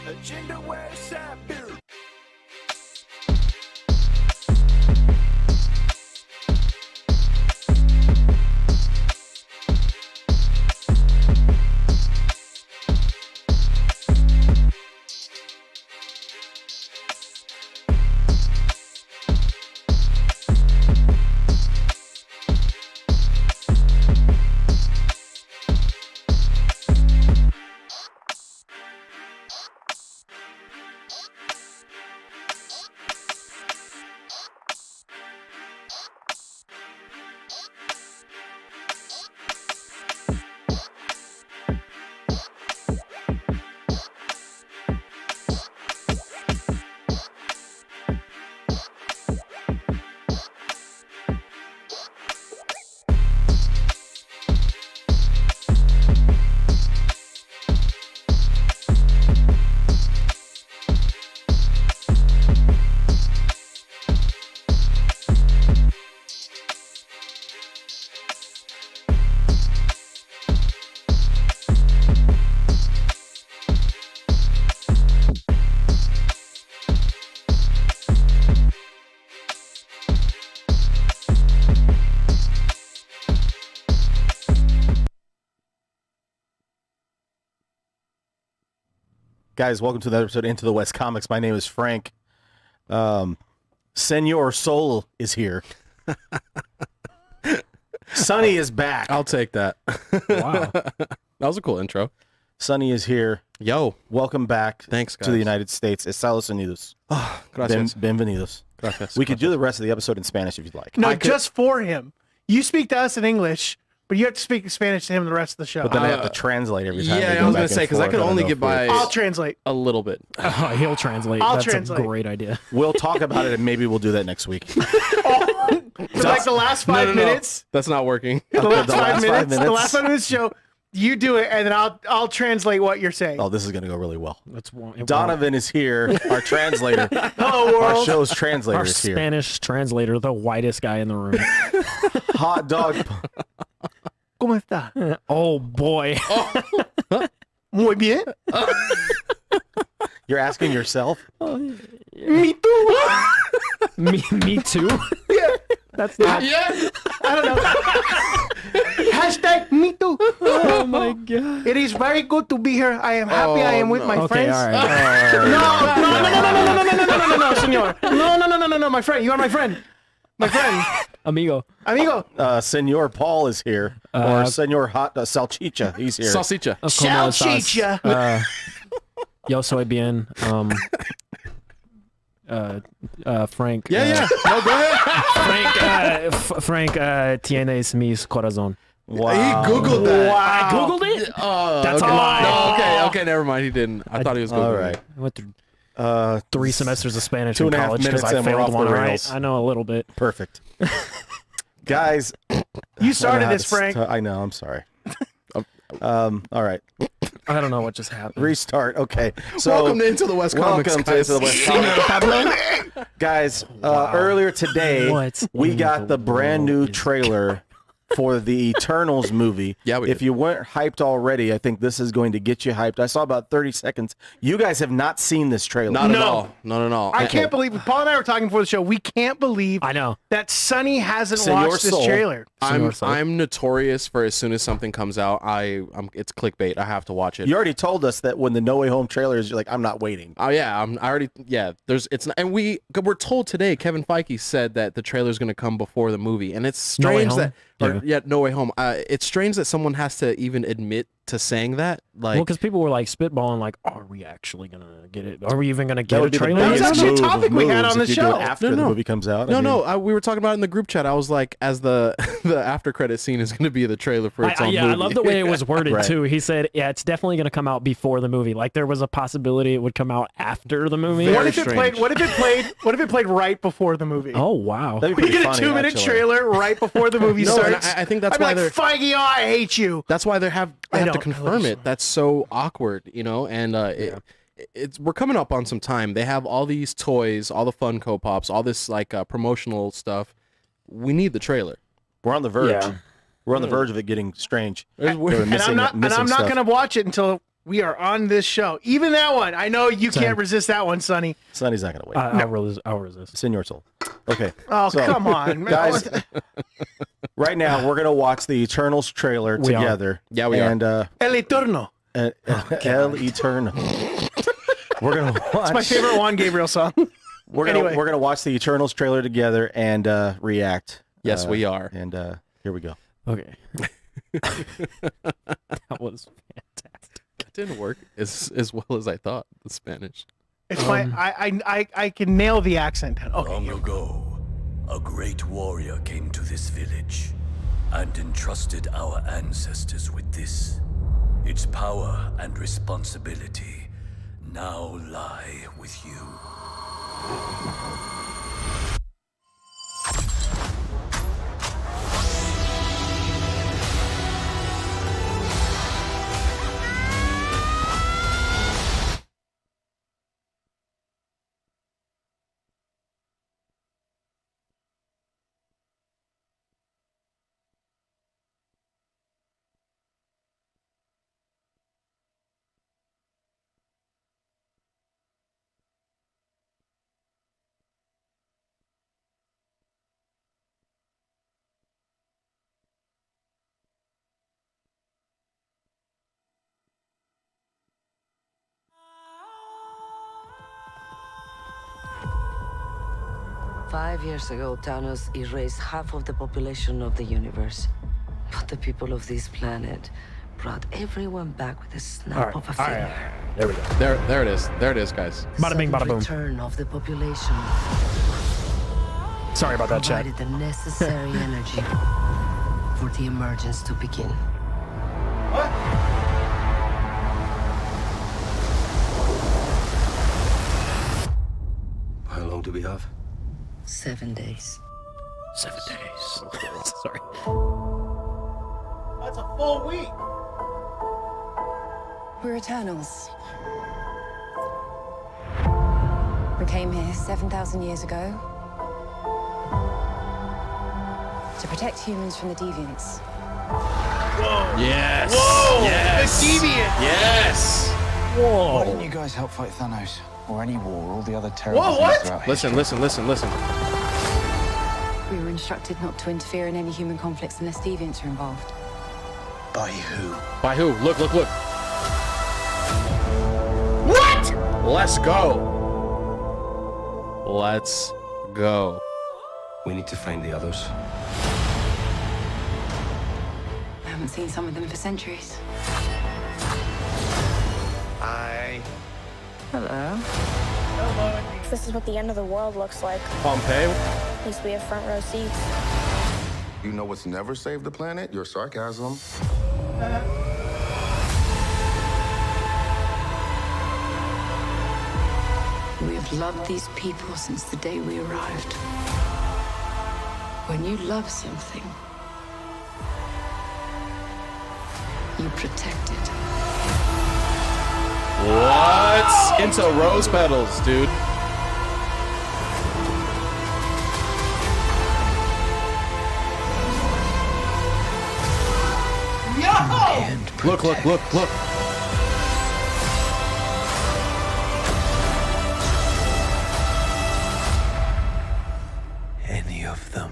Agenda West Side Beer. Guys, welcome to the episode Into the West Comics. My name is Frank. Senor Soul is here. Sonny is back. I'll take that. Wow. That was a cool intro. Sonny is here. Yo. Welcome back. Thanks, guys. To the United States. Estados Unidos. Gracias. Bienvenidos. Gracias. We could do the rest of the episode in Spanish if you'd like. No, just for him. You speak to us in English, but you have to speak Spanish to him the rest of the show. But then I have to translate every time. Yeah, I was going to say, because I could only get by I'll translate. a little bit. He'll translate. I'll That's translate. a great idea. We'll talk about it and maybe we'll do that next week. For like the last 5 minutes. That's not working. The last, The five last 5 minutes. minutes. The last 5 minutes show. You do it, and then I'll translate what you're saying. Oh, this is going to go really well. It Donovan is here, our translator. Hello, world. Our show's translator Our is here. Spanish translator, the whitest guy in the room. Hot dog. ¿Cómo está? Oh boy. Muy bien. You're asking yourself? Me too. me too. Yeah. That's not. Yeah. I don't know. Hashtag me too. Oh my god. It is very good to be here. I am happy. I am with my Okay, friends. all right. No, senor. No, my friend. You are my friend. My friend. Amigo. Amigo. Senor Paul is here, or Senor Hot Salchicha. He's here. Salsicha. ¿Cómo estás? Salchicha. Yo soy bien. Frank. Yeah. No, go ahead. Frank tienes mis corazón. Wow. He Googled that. I googled it. That's okay. a lie. No, okay, never mind. He didn't. I thought he was Googling. All right. I went through 3 semesters of Spanish in 2.5 college because minutes I and we're failed off one. the All right. rails. I know a little bit. Perfect. Guys. You started this, Frank. I know. I'm sorry. All right. I don't know what just happened. Restart. Okay. So Welcome to Into the West Comics, welcome to guys. Into the West Comics. Guys, earlier today, What's we in got the the brand new world is- trailer for the Eternals movie. Yeah, we if did. you weren't hyped already, I think this is going to get you hyped. I saw about 30 seconds. You guys have not seen this trailer. Not at No. all. Not at all. I can't believe Paul and I were talking before the show. We can't believe I know. that Sonny hasn't Senor watched this Soul. trailer. I'm notorious for as soon as something comes out, it's clickbait. I have to watch it. You already told us that when the No Way Home trailer is, you're like, I'm not waiting. Oh yeah, it's not, and we're told today Kevin Feige said that the trailer's going to come before the movie, and it's No Way strange Home? that No Way Home. It's strange that someone has to even admit to saying that. Like, Well, because people were like spitballing, like, are we actually gonna get it? Are we even gonna That get a would be the trailer? That was biggest actually a move of topic we had moves on if the you do it show. after No, the no. movie comes out. I no, mean, no, we were talking about it in the group chat. I was like, as the after credit scene is going to be the trailer for its own movie. I love the way it was worded Right. too. He said, "Yeah, it's definitely gonna come out before the movie. Like there was a possibility it would come out after the movie." Very What if it strange. played? What if it played right before the movie? Oh wow. that'd be We pretty get a funny, 2-minute actually. trailer right before the movie No, and starts. I think that's I'd be why like, they're. Feige, I hate you. That's why they have to don't know confirm this. it. That's so awkward, and it's we're coming up on some time. They have all these toys, all the Funko Pops, all this like promotional stuff. We need the trailer. We're on the verge. Yeah. We're on the verge of it getting strange. There's- They were And missing I'm not stuff. gonna watch it until We are on this show. Even that one. I know you can't resist that one, Sonny. Sonny's not gonna wait. I'll resist. It's in your soul. Okay. Oh, So, come on, man. guys. Right now, we're gonna watch the Eternals trailer We are. together. Yeah, we are. and, El Eterno. El Eternal. We're gonna watch. It's my favorite Juan Gabriel song. We're Anyway. gonna watch the Eternals trailer together and react. Yes, we are. And here we go. Okay. That was fantastic. That didn't work as well as I thought. The Spanish. It's my I can nail the accent. Okay. Long ago, a great warrior came to this village and entrusted our ancestors with this. Its power and responsibility now lie with you. Five years ago, Thanos erased half of the population of the universe. But the people of this planet brought everyone back with a snap of a finger. There we go. There it is. There it is, guys. Bada bing, bada boom. Return of the population Sorry about that, chat. provided the necessary energy for the emergence to begin. How long do we have? 7 days. 7 days. Sorry. That's a full week. We're Eternals. We came here 7,000 years ago to protect humans from the deviants. Yes. Whoa! Yes. The deviant. Yes. Why didn't you guys help fight Thanos? Or any war, all the other terrible Whoa, things what? throughout Listen. We were instructed not to interfere in any human conflicts unless deviants are involved. By who? By who? Look. What? Let's go. Let's go. We need to find the others. I haven't seen some of them for centuries. Hello. This is what the end of the world looks like. Pompeii. At least we have front row seats. You know what's never saved the planet? Your sarcasm. We have loved these people since the day we arrived. When you love something, you protect it. What? Into rose petals, dude. Look. Any of them.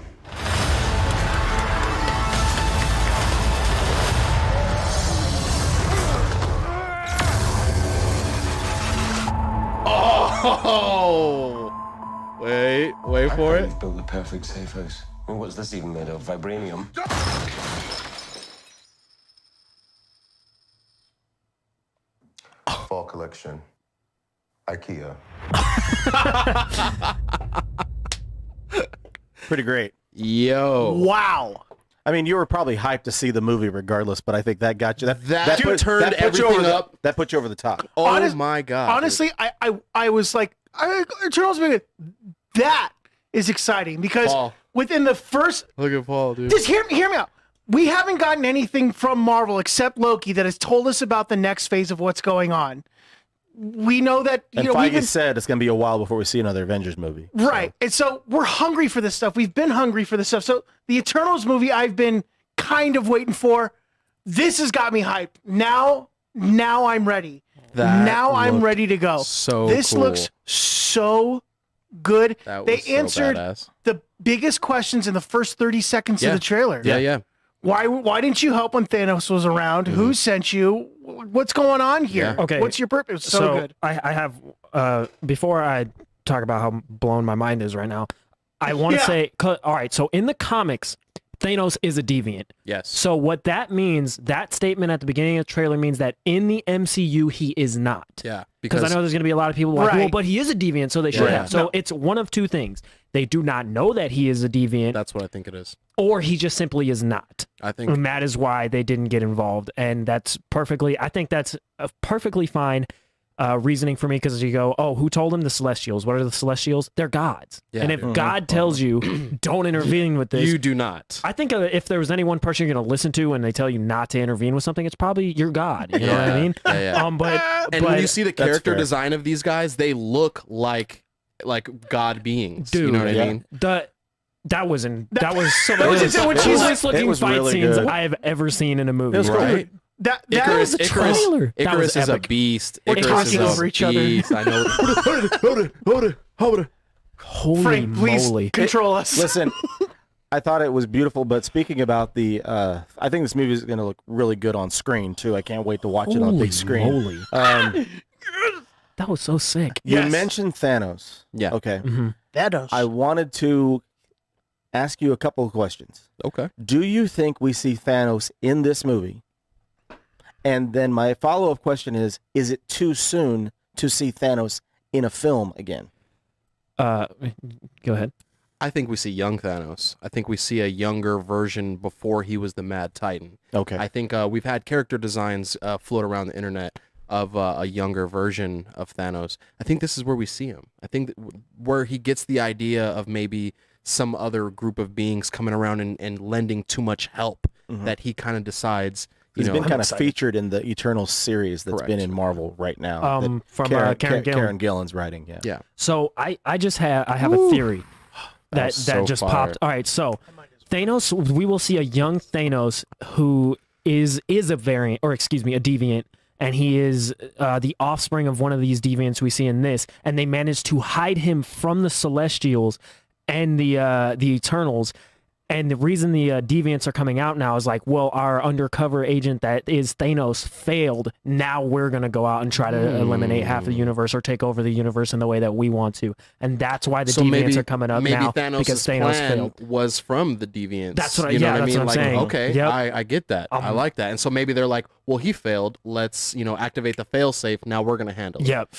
Oh! Wait for it. You've built the perfect safe house. I mean, what's this even made of? Vibranium? Fall collection. IKEA. Pretty great. Yo. Wow. I mean, you were probably hyped to see the movie regardless, but I think that got you. That turned put you everything over the- up. That put you over the top. Oh my god. Honestly, I was like, Eternals being that is exciting because Paul. within the first, Look at Paul, dude. just hear me out. We haven't gotten anything from Marvel except Loki that has told us about the next phase of what's going on. We know that And we've Feige been, said it's going to be a while before we see another Avengers movie. right, and so we're hungry for this stuff. We've been hungry for this stuff. So the Eternals movie, I've been kind of waiting for. This has got me hyped. Now now I'm ready. Now I'm ready to go. So this cool. looks so good. That They was so answered badass. the biggest questions in the first 30 seconds of the trailer. Yeah. Why didn't you help when Thanos was around? Who sent you? What's going on here? Yeah. Okay. What's your purpose? So good. I have before I talk about how blown my mind is right now, I want to say, all right, so in the comics, Thanos is a deviant. Yes. So what that means, that statement at the beginning of the trailer means that in the MCU, he is not. Yeah. Because I know there's going to be a lot of people like, well, but he is a deviant, so they should have. So it's one of two things. They do not know that he is a deviant. That's what I think it is. Or he just simply is not. I think. And that is why they didn't get involved. And that's perfectly, I think that's a perfectly fine reasoning for me, because you go, oh, who told him? The Celestials. What are the Celestials? They're gods. Yeah. And if God tells you, don't intervene with this. You do not. I think if there was any one person you're going to listen to and they tell you not to intervene with something, it's probably your God. You know what I mean? Yeah. But when you see the character design of these guys, they look like God beings. Dude, you know what I mean? That was some of the most coolest looking was fight really scenes good. I have ever seen in a movie. Right? That was a trailer. That was Icarus is a epic. beast. We're Icarus talking is over a each other. beast. I know. Holy Frank, please moly. control us. Listen, I thought it was beautiful, but speaking about the, I think this movie is going to look really good on screen too. I can't wait to watch it on a big screen. Moly. That was so sick. You mentioned Thanos. Yeah. Okay. Thanos. I wanted to ask you a couple of questions. Okay. Do you think we see Thanos in this movie? And then my follow-up question is it too soon to see Thanos in a film again? Go ahead. I think we see young Thanos. I think we see a younger version before he was the Mad Titan. Okay. I think we've had character designs float around the internet of a younger version of Thanos. I think this is where we see him. I think where he gets the idea of maybe some other group of beings coming around and lending too much help, that he kind of decides. He's been kind of featured in the Eternals series that's been in Marvel right now. From Karen Gillan. Gillan's writing. Yeah. So I have a theory that so just fire. popped. All right, so Thanos, we will see a young Thanos who is a variant, or excuse me, a deviant, and he is the offspring of one of these deviants we see in this, and they managed to hide him from the Celestials and the Eternals. And the reason the deviants are coming out now is like, well, our undercover agent that is Thanos failed. Now we're going to go out and try to eliminate half of the universe or take over the universe in the way that we want to. And that's why the deviants are coming up now. Thanos' because Thanos plan failed. was from the deviants. That's what I- you know yeah, what I that's mean? what I'm Like, saying. okay, Yep. I get that. I like that. And so maybe they're like, well, he failed. Let's, activate the failsafe. Now we're going to handle it. Yep.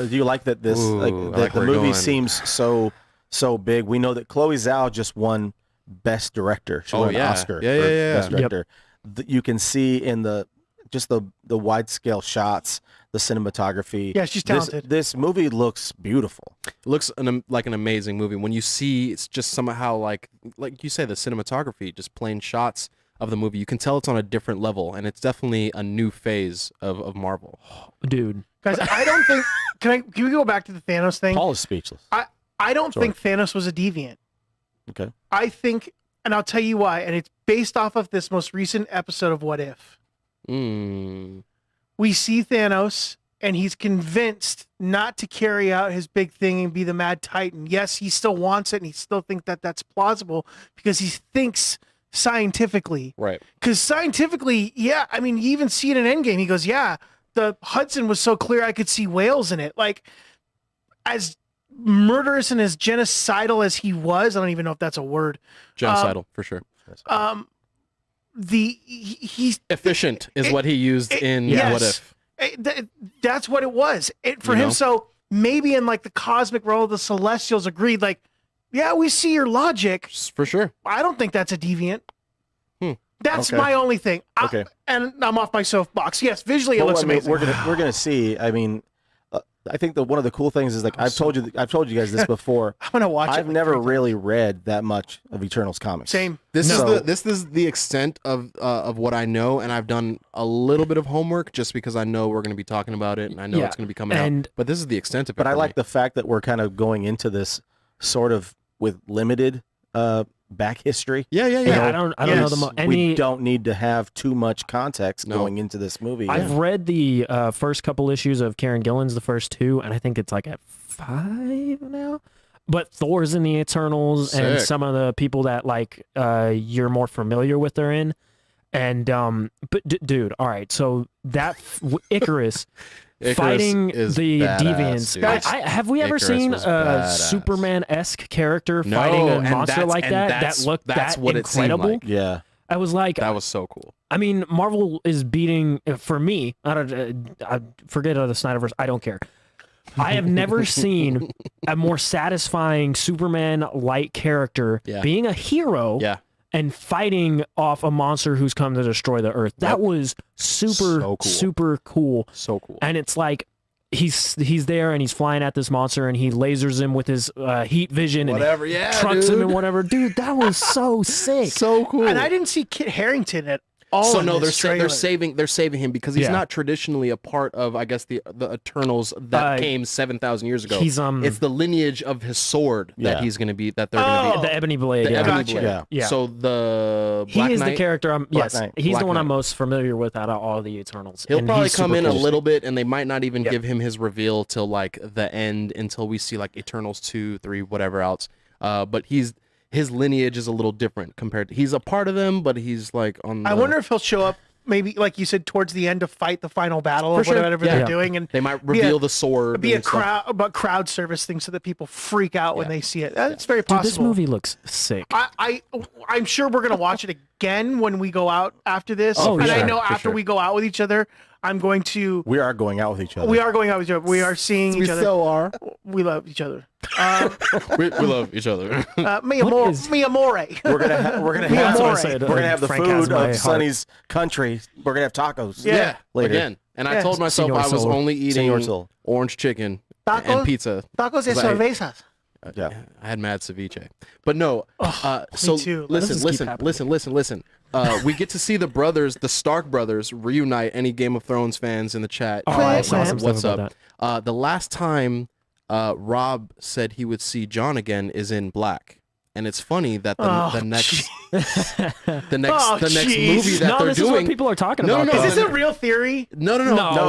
Do you like that this Ooh, I that like the where we're movie going. seems so big? We know that Chloe Zhao just won Best Director. She won an Oscar for Best Director. You can see in the wide scale shots, the cinematography. Yeah, she's talented. This movie looks beautiful. It looks like an amazing movie. When you see, it's just somehow like you say, the cinematography, just plain shots of the movie. You can tell it's on a different level, and it's definitely a new phase of Marvel. Dude. Guys, I don't think. Can we go back to the Thanos thing? Paul is speechless. I don't think Thanos was a deviant. Okay. I think, and I'll tell you why, and it's based off of this most recent episode of What If. We see Thanos, and he's convinced not to carry out his big thing and be the Mad Titan. Yes, he still wants it, and he still thinks that that's plausible because he thinks scientifically. Right. Because scientifically, yeah, I mean, you even see it in Endgame. He goes, yeah, the Hudson was so clear I could see whales in it. Like, as murderous and as genocidal as he was, I don't even know if that's a word. Genocidal, for sure. He's efficient is what he used in What If. That's what it was. For him, so maybe in like the cosmic role, the Celestials agreed, like, yeah, we see your logic. For sure. I don't think that's a deviant. That's my only thing. And I'm off my soapbox. Yes, visually it looks amazing. We're gonna see. I mean, I think that one of the cool things is like I've told you guys this before. I'm gonna watch it. I've never really read that much of Eternals comics. Same. This is the extent of what I know, and I've done a little bit of homework just because I know we're going to be talking about it, and I know it's going to be coming out. But this is the extent of it. But I like the fact that we're kind of going into this sort of with limited back history. Yeah. I don't know the we don't need to have too much context going into this movie. I've read the first couple issues of Karen Gillan's, the first 2, and I think it's like at 5 now. But Thor's in the Eternals, and some of the people that like you're more familiar with are in. And but dude, all right, so that Icarus fighting the deviants. Have we ever seen a Superman-esque character fighting a monster like that? That looked that incredible. Like. Yeah, I was like, that was so cool. I mean, Marvel is beating for me. I forget the Snyderverse. I don't care. I have never seen a more satisfying Superman-like character being a hero and fighting off a monster who's come to destroy the Earth. That was super cool. So cool. And it's like he's there and he's flying at this monster and he lasers him with his heat vision and trucks him and whatever. Dude, that was so sick. So cool. And I didn't see Kit Harington at all. So no, they're saving him because he's not traditionally a part of, I guess, the Eternals that came 7,000 years ago. He's it's the lineage of his sword that he's going to be. That they're going to be the Ebony Blade. The Ebony Blade. Yeah. So the Black he is Knight, the character. He's Black the one Knight. I'm most familiar with out of all the Eternals. He'll probably come in a little bit, and they might not even give him his reveal till like the end, until we see like Eternals 2, 3, whatever else. But his lineage is a little different compared to, he's a part of them, but he's like on the, I wonder if he'll show up maybe, like you said, towards the end to fight the final battle or whatever they're doing, and they might reveal the sword. Be a crowd service thing so that people freak out when they see it. That's very possible. Dude, this movie looks sick. I'm sure we're gonna watch it again when we go out after this. I know after we go out with each other, I'm going to. We are going out with each other. We are going out with each other. We are seeing each other. We so are. We love each other. we love each other. Mi amore. We're gonna have the food of Sonny's country. We're gonna have tacos. Yeah. Later. Again. And I told myself I was only eating orange chicken and pizza. Tacos and cervezas. Yeah, I had mad ceviche, but no. Me too. Listen. We get to see the Stark brothers reunite. Any Game of Thrones fans in the chat? I saw some what's stuff up? about The last time Rob said he would see John again is in Black, and it's funny that the next movie that they're this doing. Is what people are talking about. Is this a real theory? No.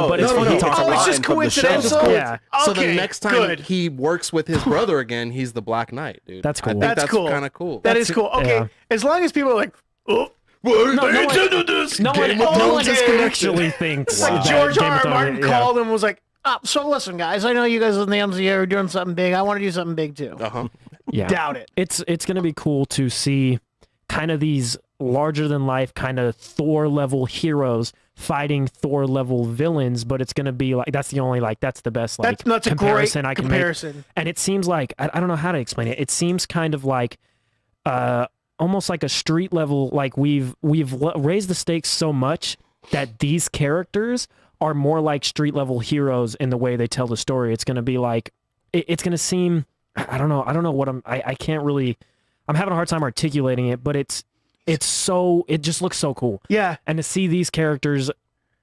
But it's funny. It's just coincidental. Yeah. So the next time he works with his brother again, he's the Black Knight, dude. That's cool. I think that's kind of cool. That is cool. Okay, as long as people are like, oh. No one actually thinks. Like George R. R. Martin called and was like, so listen, guys, I know you guys in the MCU are doing something big. I want to do something big too. Yeah. Doubt it. It's gonna be cool to see kind of these larger than life kind of Thor level heroes fighting Thor level villains, but it's gonna be like that's the best that's comparison a great I can comparison. make. And it seems like I don't know how to explain it. It seems kind of like almost like a street level, like we've raised the stakes so much that these characters are more like street level heroes in the way they tell the story. It's going to be like, it's going to seem, I don't know what I can't really, I'm having a hard time articulating it, but it just looks so cool. Yeah. And to see these characters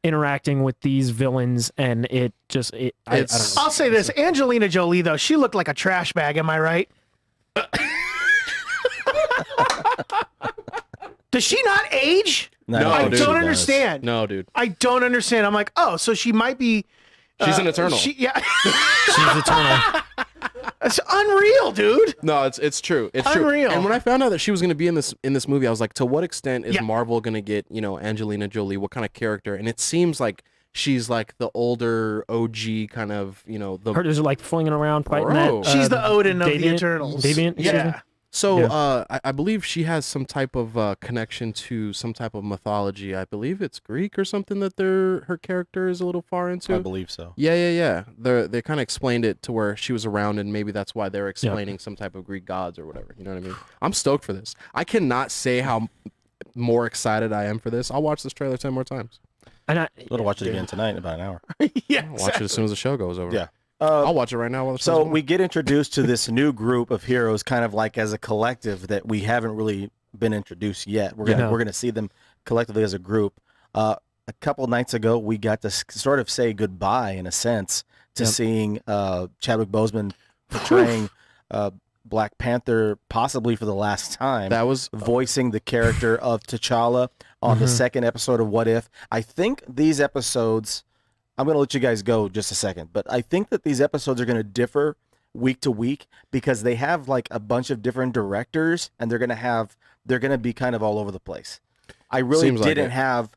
interacting with these villains, and I don't know. I'll say this, Angelina Jolie though, she looked like a trash bag, am I right? Does she not age? No, I dude, don't understand. No, dude. I don't understand. I'm like, oh, so she might be. She's an Eternal. She's Eternal. It's unreal, dude. No, it's true. It's unreal. True. And when I found out that she was going to be in this movie, I was like, to what extent is Marvel going to get Angelina Jolie? What kind of character? And it seems like she's like the older OG kind of her just like flinging around fighting that. She's the Odin of the Eternals. Deviant. Yeah. So I believe she has some type of connection to some type of mythology. I believe it's Greek or something that her character is a little far into. I believe so. Yeah. They kind of explained it to where she was around, and maybe that's why they're explaining some type of Greek gods or whatever. You know what I mean? I'm stoked for this. I cannot say how more excited I am for this. I'll watch this trailer 10 more times. And I'll watch it again tonight in about an hour. Yeah, I'll watch it as soon as the show goes over. Yeah. I'll watch it right now. So we get introduced to this new group of heroes, kind of like as a collective that we haven't really been introduced yet. We're gonna see them collectively as a group. A couple nights ago, we got to sort of say goodbye, in a sense, to seeing Chadwick Boseman portraying Black Panther possibly for the last time. That was voicing the character of T'Challa on the second episode of What If. I think these episodes, I'm going to let you guys go just a second, but I think that these episodes are going to differ week to week because they have like a bunch of different directors and they're going to be kind of all over the place. I really didn't have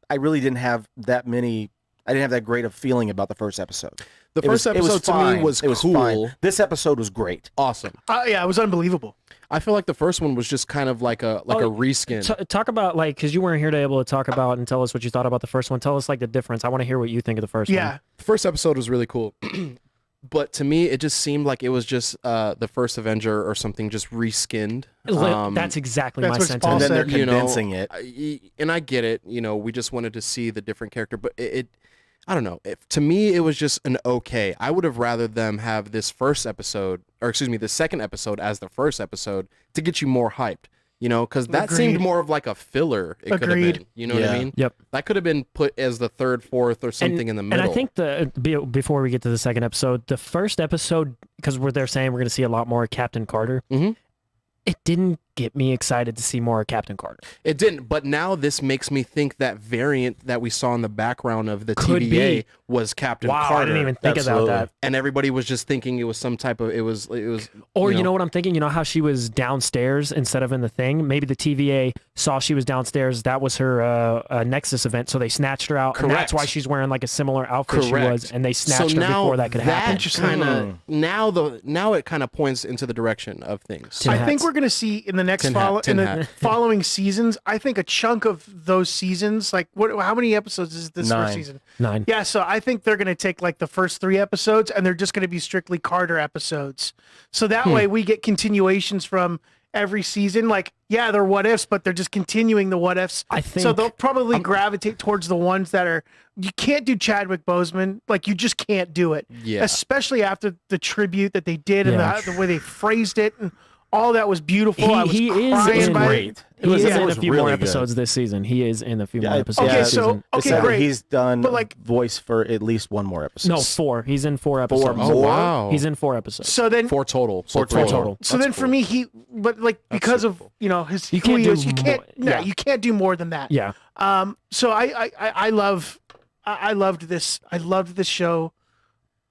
that great of feeling about the first episode. The first episode to me was cool. Fine. This episode was great. Awesome. Yeah, it was unbelievable. I feel like the first one was just kind of like a reskin. Talk about like, because you weren't here to able to talk about and tell us what you thought about the first one. Tell us like the difference. I want to hear what you think of the first one. Yeah. The first episode was really cool. But to me, it just seemed like it was just the first Avenger or something just reskinned. That's exactly my sentiment. And then they're condensing it. And I get it. We just wanted to see the different character. But I don't know. To me, it was just an okay. I would have rather them have this the second episode as the first episode to get you more hyped. Because that seemed more of like a filler. It could have been. You know what I mean? Yep. That could have been put as the third, fourth, or something in the middle. And I think before we get to the second episode, the first episode, because they're saying we're going to see a lot more Captain Carter, it didn't get me excited to see more Captain Carter. It didn't, but now this makes me think that variant that we saw in the background of the Could TVA be. was Captain Wow, Carter. I didn't even think about that. And everybody was just thinking it was some type of, it was. Or you know what I'm thinking? You know how she was downstairs instead of in the thing? Maybe the TVA saw she was downstairs. That was her Nexus event, so they snatched her out. Correct. And that's why she's wearing like a similar outfit she was, and they snatched her before that could happen. Now it kind of points into the direction of things. I think we're going to see in the next following seasons, I think a chunk of those seasons, like how many episodes is this first season? 9. Yeah, so I think they're going to take like the first 3 episodes and they're just going to be strictly Carter episodes. So that way we get continuations from every season. Like, yeah, they're what ifs, but they're just continuing the what ifs. I think so they'll probably gravitate towards the ones that are, you can't do Chadwick Boseman. Like, you just can't do it. Yeah. Especially after the tribute that they did and the way they phrased it and all that was beautiful. He is great. He is in a few really more good. episodes this season. He is in a few more episodes. Okay, this so season. great. He's done But, like, voice for at least one more episode. No, 4. He's in 4 episodes. 4 more? Oh, wow. He's in 4 episodes. So then 4 total. Four total. So then for me, because of his You can't who he do is, you can't more. you can't do more than that. Yeah. So I loved this. I loved this show.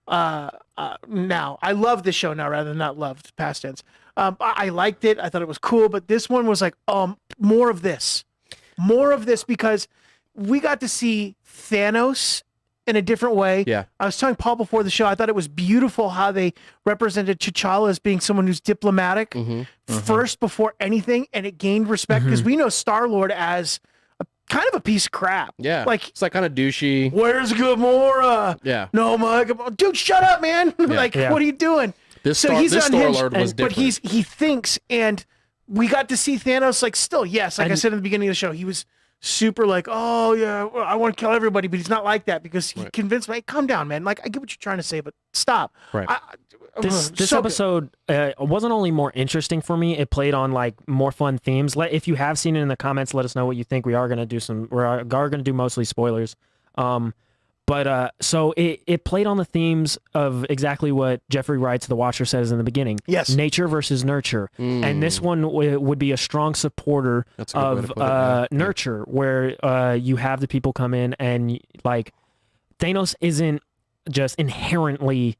Now I love this show now rather than not loved, past tense. I liked it. I thought it was cool, but this one was like more of this because we got to see Thanos in a different way. Yeah. I was telling Paul before the show, I thought it was beautiful how they represented T'Challa as being someone who's diplomatic first before anything, and it gained respect because we know Star-Lord as kind of a piece of crap. Yeah. Like, it's like kind of douchey. where's Gamora? Yeah. No, dude, shut up, man. What are you doing? This he's unhinged, Star-Lord was different. but he thinks, and we got to see Thanos like still, yes, like I said in the beginning of the show, he was super like, oh yeah, I want to kill everybody, but he's not like that because he convinced me, hey, calm down, man. Like, I get what you're trying to say, but stop. Right. This episode wasn't only more interesting for me, it played on like more fun themes. If you have seen it in the comments, let us know what you think. We are going to do mostly spoilers. But so it played on the themes of exactly what Jeffrey Wright to The Watcher says in the beginning. Yes. Nature versus nurture. And this one would be a strong supporter of nurture, where you have the people come in and like Thanos isn't just inherently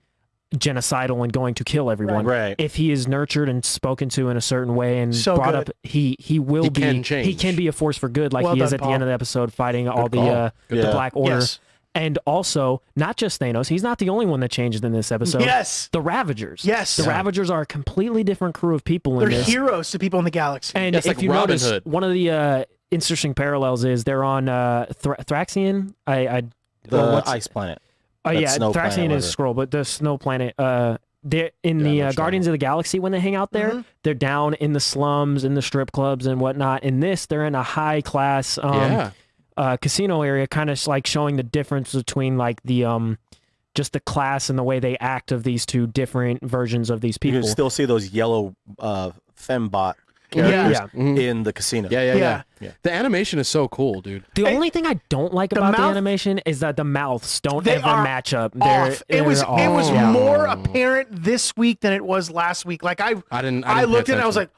genocidal and going to kill everyone. Right. If he is nurtured and spoken to in a certain way and So brought good. up, he can be a force for good, like Well he is done, at the end of the episode fighting all the Black Order. Yes. And also, not just Thanos, he's not the only one that changed in this episode. Yes. The Ravagers. Yes. The Ravagers are a completely different crew of people in They're this. heroes to people in the galaxy. And It's if like you Robin notice, Hood. one of the interesting parallels is they're on Thraxian. Ice planet. Oh yeah, Snow planet, Thraxian is whatever. Skrull, but the Snow Planet. They're in the Guardians of the Galaxy when they hang out there. They're down in the slums, in the strip clubs and whatnot. In this, they're in a high class casino area, kind of like showing the difference between like the just the class and the way they act of these two different versions of these people. You can still see those yellow fembot characters in the casino. Yeah. The animation is so cool, dude. The only thing I don't like about the animation is that the mouths don't ever match up. It was more apparent this week than it was last week. Like I looked at it and I was like,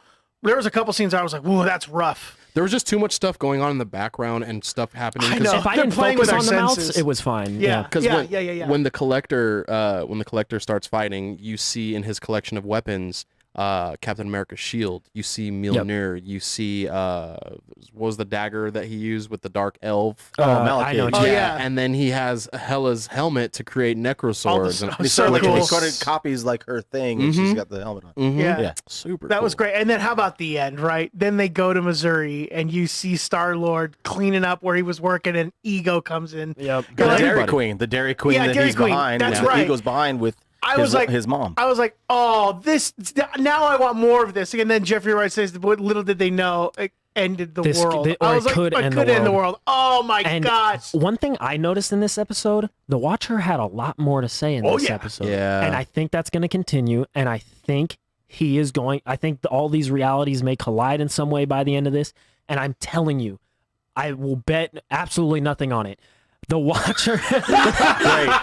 there was a couple scenes I was like, whoa, that's rough. There was just too much stuff going on in the background and stuff happening. I know. If I didn't focus on the mouths, it was fine. Because when the collector starts fighting, you see in his collection of weapons, Captain America's shield. You see Mjolnir. You see what was the dagger that he used with the dark elf? Malekith. And then he has Hela's helmet to create necro swords. He started copies like her thing, and she's got the helmet on. Yeah, super. That was great. And then how about the end? Right? Then they go to Missouri, and you see Star-Lord cleaning up where he was working, and Ego comes in. The Dairy Queen that he's behind. That's right. Ego's behind with. His mom. I was like, oh, this now I want more of this. And then Jeffrey Wright says, "What little did they know it ended the world." I was like, it could end the world. Oh my gosh! One thing I noticed in this episode, the Watcher had a lot more to say in this episode, and I think that's going to continue. And I think he is going. I think all these realities may collide in some way by the end of this. And I'm telling you, I will bet absolutely nothing on it. The Watcher. The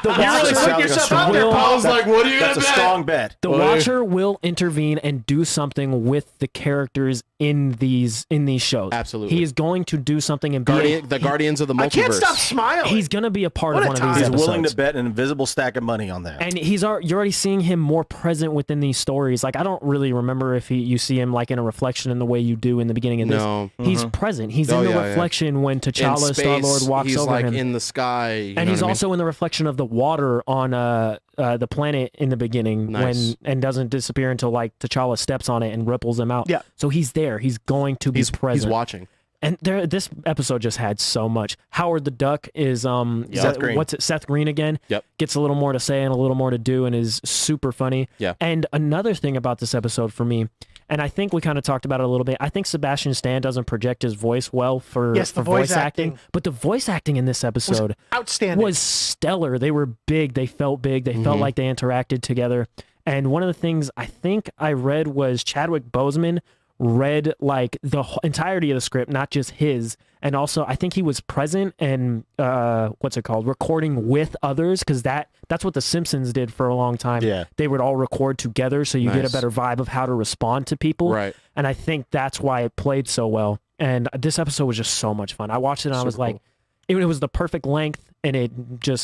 Watcher. I was like, what are you gonna bet? That's a strong bet. The Watcher will intervene and do something with the characters in these shows. Absolutely. He is going to do something and the Guardians of the Multiverse. I can't stop smiling. He's going to be a part of one of these episodes. He's willing to bet an invisible stack of money on that. And you're already seeing him more present within these stories. Like, I don't really remember if you see him like in a reflection in the way you do in the beginning of this. No. He's present. He's in the reflection when T'Challa, Star-Lord walks he's over like him. in the sky. And he's also in the reflection of the water on the planet in the beginning and doesn't disappear until like T'Challa steps on it and ripples him out. Yeah. So he's there. He's going to be present. He's watching. And this episode just had so much. Howard the Duck is Seth Green. Seth Green again. Yep. Gets a little more to say and a little more to do and is super funny. Yeah. And another thing about this episode for me, and I think we kind of talked about it a little bit. I think Sebastian Stan doesn't project his voice well for voice acting, but the voice acting in this episode was outstanding. Was stellar. They were big. They felt big. They felt like they interacted together. And one of the things I think I read was Chadwick Boseman read like the entirety of the script, not just his. And also, I think he was present and recording with others, because that's what the Simpsons did for a long time. Yeah. They would all record together, so you get a better vibe of how to respond to people. Right. And I think that's why it played so well. And this episode was just so much fun. I watched it and I was like, it was the perfect length, and it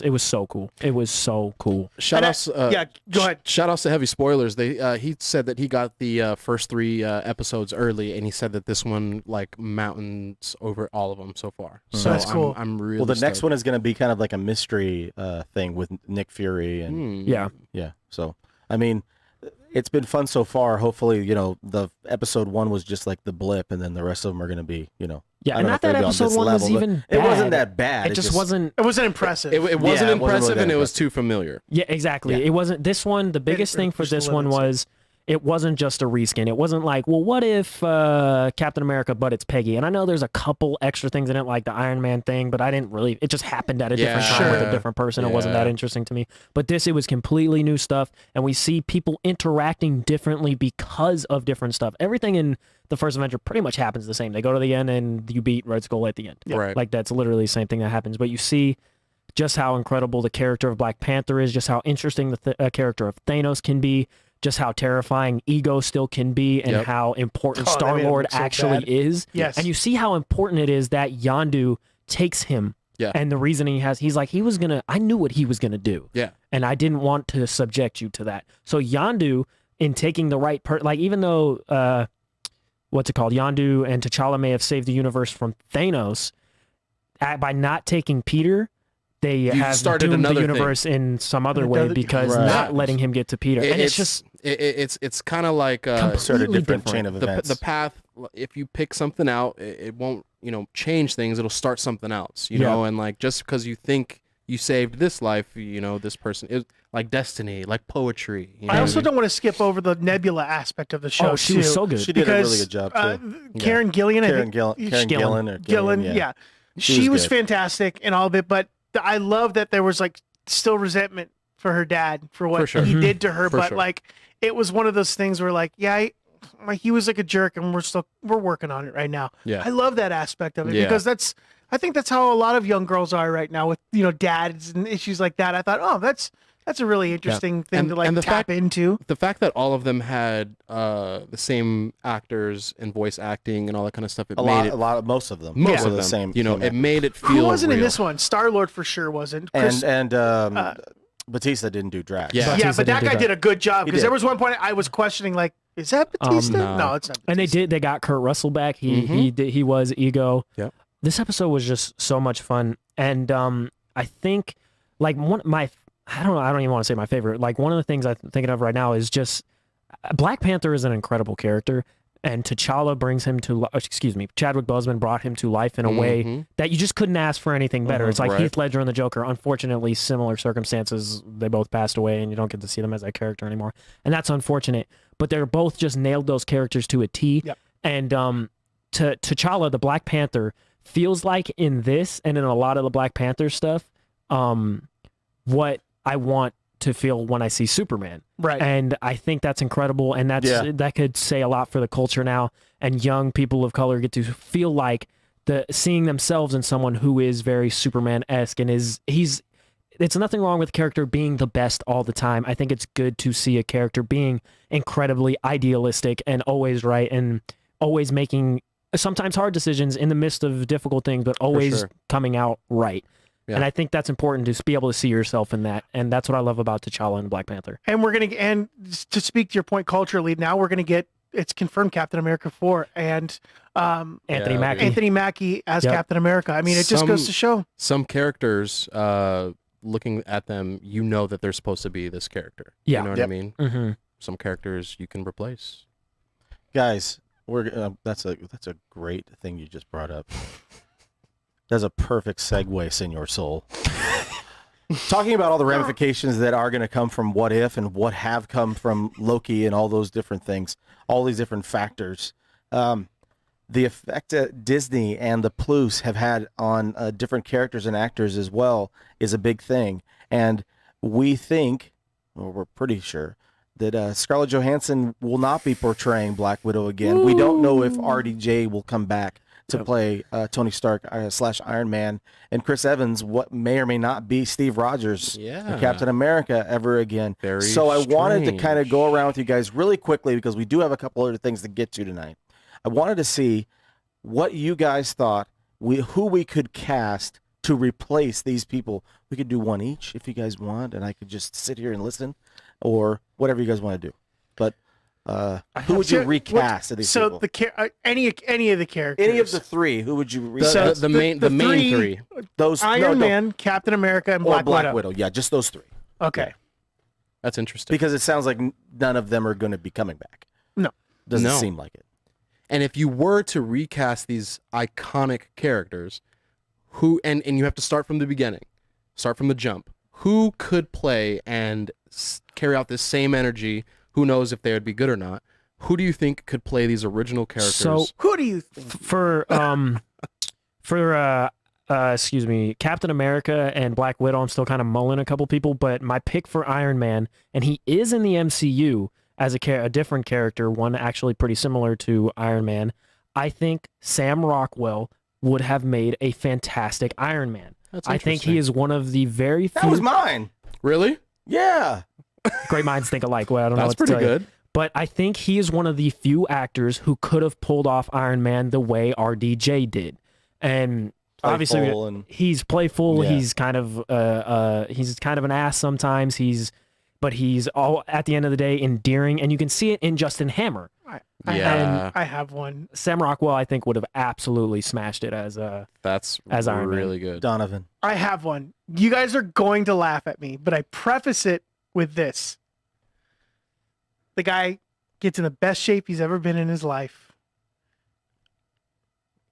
was so cool. It was so cool. Go ahead. Shout outs to Heavy Spoilers. He said that he got the first 3 episodes early, and he said that this one like mountains over all of them so far. So that's cool. I'm really the next one is going to be kind of like a mystery thing with Nick Fury and yeah. So I mean, it's been fun so far. Hopefully, the episode 1 was just like the blip, and then the rest of them are going to be, Yeah, and not that episode 1 was even bad. It wasn't that bad. It just wasn't. It wasn't impressive. It wasn't impressive, and it was too familiar. Yeah, exactly. Yeah. It wasn't. This one, the biggest thing for this one was it wasn't just a reskin. It wasn't like, well, what if Captain America, but it's Peggy? And I know there's a couple extra things in it, like the Iron Man thing, but I didn't really. It just happened at a different time with a different person. It wasn't that interesting to me. But it was completely new stuff, and we see people interacting differently because of different stuff. Everything in the first Avenger pretty much happens the same. They go to the end, and you beat Red Skull at the end. Yeah. Right. Like that's literally the same thing that happens. But you see just how incredible the character of Black Panther is, just how interesting the character of Thanos can be, just how terrifying Ego still can be, and how important Star-Lord actually is. Yes. And you see how important it is that Yondu takes him. Yeah. And the reason he's like, I knew what he was going to do. Yeah. And I didn't want to subject you to that. So Yondu, in taking the right even though, Yondu and T'Challa may have saved the universe from Thanos, by not taking Peter, they have started doomed another the universe in some other way because not letting him get to Peter. And it's kind of like sort of different chain of events. The path, if you pick something out, it won't change things. It'll start something else. You know, and like just because you think you saved this life, this person is like destiny, like poetry. I also don't want to skip over the Nebula aspect of the show. Oh, she was so good. She did a really good job too. Karen Gillan, Gillan. Yeah, she was fantastic in all of it, but I love that there was like still resentment for her dad for what he did to her, but like it was one of those things where like, he was like a jerk, and we're working on it right now. Yeah. I love that aspect of it Yeah. because I think that's how a lot of young girls are right now with dads and issues like that. I thought, oh, that's a really interesting thing to like tap into. The fact that all of them had the same actors and voice acting and all that kind of stuff, most of them, most of the them, same. it made it feel. Who wasn't real. in this one? Star-Lord for sure wasn't. Batista didn't do drag. Yeah, yeah, but that guy did a good job because did. there was one point I was questioning, like, is that Batista? No, it's not. Batista. And they got Kurt Russell back. He was Ego. Yeah. This episode was just so much fun, and I think like I don't even want to say my favorite. Like one of the things I'm thinking of right now is just Black Panther is an incredible character, and T'Challa brings him to Chadwick Boseman brought him to life in a way that you just couldn't ask for anything better. It's like Heath Ledger and the Joker. Unfortunately, similar circumstances. They both passed away, and you don't get to see them as that character anymore, and that's unfortunate. But they're both just nailed those characters to a T. Yep. And T'Challa, the Black Panther, feels like in this and in a lot of the Black Panther stuff, what I want to feel when I see Superman. Right. And I think that's incredible, and that could say a lot for the culture now, and young people of color get to feel like seeing themselves in someone who is very Superman-esque, and it's nothing wrong with a character being the best all the time. I think it's good to see a character being incredibly idealistic and always right and always making sometimes hard decisions in the midst of difficult things, but always coming out right. Yeah. And I think that's important to be able to see yourself in that. And that's what I love about T'Challa and Black Panther. And to speak to your point culturally, now we're going to get, it's confirmed Captain America 4 and Anthony Mackie as Captain America. I mean, it just goes to show. Some characters, looking at them, that they're supposed to be this character. Yeah. You know what I mean? Mm-hmm. Some characters you can replace. Guys, that's a great thing you just brought up. That's a perfect segue, Senor Soul. Talking about all the ramifications that are going to come from What If and what have come from Loki and all those different things, all these different factors. The effect that Disney and the Plus have had on different characters and actors as well is a big thing. And we think, or we're pretty sure, that Scarlett Johansson will not be portraying Black Widow again. Ooh. We don't know if RDJ will come back to play Tony Stark / Iron Man, and Chris Evans, what may or may not be Steve Rogers, Captain America ever again. I wanted to kind of go around with you guys really quickly because we do have a couple other things to get to tonight. I wanted to see what you guys thought who we could cast to replace these people. We could do one each if you guys want, and I could just sit here and listen, or whatever you guys want to do. But who would you recast of these people? Any of the characters. Any of the three, who would you recast? The main three. Those Iron Man, Captain America, and Black Widow. Yeah, just those three. Okay. Yeah. That's interesting. Because it sounds like none of them are going to be coming back. No. Doesn't seem like it. And if you were to recast these iconic characters, and you have to start from the beginning, start from the jump, who could play and carry out this same energy? Who knows if they would be good or not? Who do you think could play these original characters? So who do you think? For Captain America and Black Widow, I'm still kind of mulling a couple people, but my pick for Iron Man, and he is in the MCU as a different character, one actually pretty similar to Iron Man. I think Sam Rockwell would have made a fantastic Iron Man. I think he is one of the very few. That was mine. Really? Yeah. Great minds think alike. Well, I don't know what to pretty tell good. You. But I think he is one of the few actors who could have pulled off Iron Man the way RDJ did. And obviously he's playful. Yeah. He's kind of an ass sometimes. But he's all at the end of the day endearing, and you can see it in Justin Hammer. I have one. Sam Rockwell, I think, would have absolutely smashed it as Iron Man. Really good. Donovan. I have one. You guys are going to laugh at me, but I preface it with this. The guy gets in the best shape he's ever been in his life.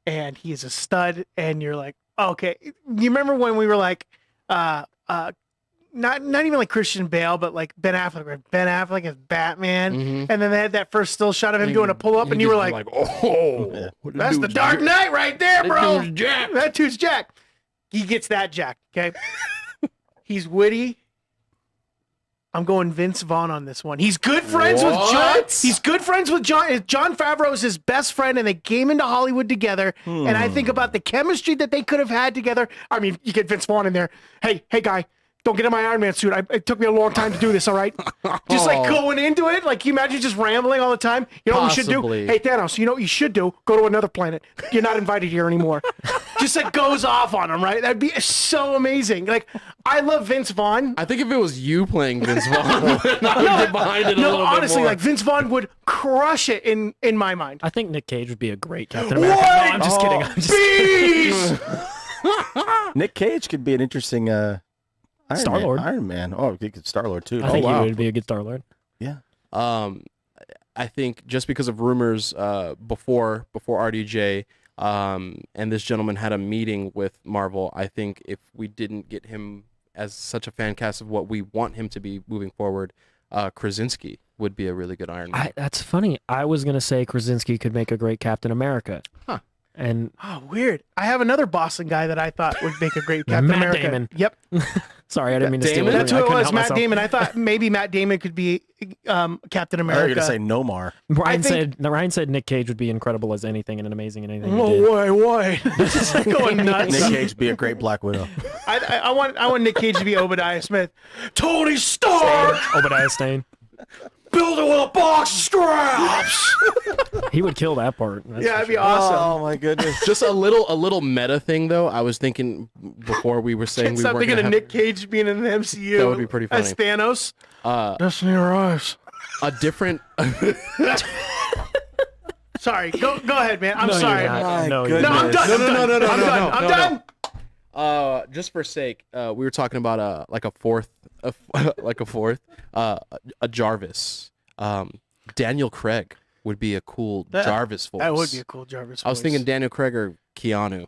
And he is a stud, and you're like, okay. You remember when we were like, not even like Christian Bale, but like Ben Affleck, right? Ben Affleck as Batman. Mm-hmm. And then they had that first still shot of him doing a pull-up, and you were like, oh, that's the Dark Knight right there, bro. That dude's jacked. He gets that jacked, okay? He's witty. I'm going Vince Vaughn on this one. He's good friends with John. He's good friends with John. John Favreau is his best friend, and they came into Hollywood together. And I think about the chemistry that they could have had together. I mean, you get Vince Vaughn in there. Hey, guy. Don't get in my Iron Man suit. It took me a long time to do this, all right? Just like going into it. Like, you imagine just rambling all the time? You know what we should do? Hey, Thanos, you know what you should do? Go to another planet. You're not invited here anymore. Just like goes off on him, right? That'd be so amazing. Like, I love Vince Vaughn. I think if it was you playing Vince Vaughn, I would get behind it a little honestly, bit more. like Vince Vaughn would crush it in my mind. I think Nick Cage would be a great Captain America. No, I'm just kidding. I'm just kidding. Nick Cage could be an interesting Star-Lord. Iron Man. Oh, he could Star-Lord too. I think he would be a good Star-Lord. Yeah. I think just because of rumors before RDJ and this gentleman had a meeting with Marvel, I think if we didn't get him as such a fan cast of what we want him to be moving forward, Krasinski would be a really good Iron Man. That's funny. I was going to say Krasinski could make a great Captain America. Huh. And weird. I have another Boston guy that I thought would make a great Captain Matt America. Damon. Yep. Sorry, I didn't mean to steal it. That's who it was, Matt myself. Damon. I thought maybe Matt Damon could be Captain America. I was going to say Nomar. Ryan said Nick Cage would be incredible as anything and amazing in anything. Oh, why? This is going nuts. Nick Cage would be a great Black Widow. I want Nick Cage to be Obadiah Smith. Tony Stark! Obadiah Stane. Build it with a box of scraps! He would kill that part. That'd be awesome. Oh my goodness! Just a little meta thing though. I was thinking before we were saying we Stop were thinking going of to Nick Cage being in the MCU. That would be pretty funny. As Thanos. Destiny arrives. A different. Sorry, go ahead, man. I'm sorry. No, I'm done. I'm done. Just for sake, we were talking about a fourth, a Jarvis. Daniel Craig would be a cool Jarvis voice. That would be a cool Jarvis voice. I was thinking Daniel Craig or Keanu.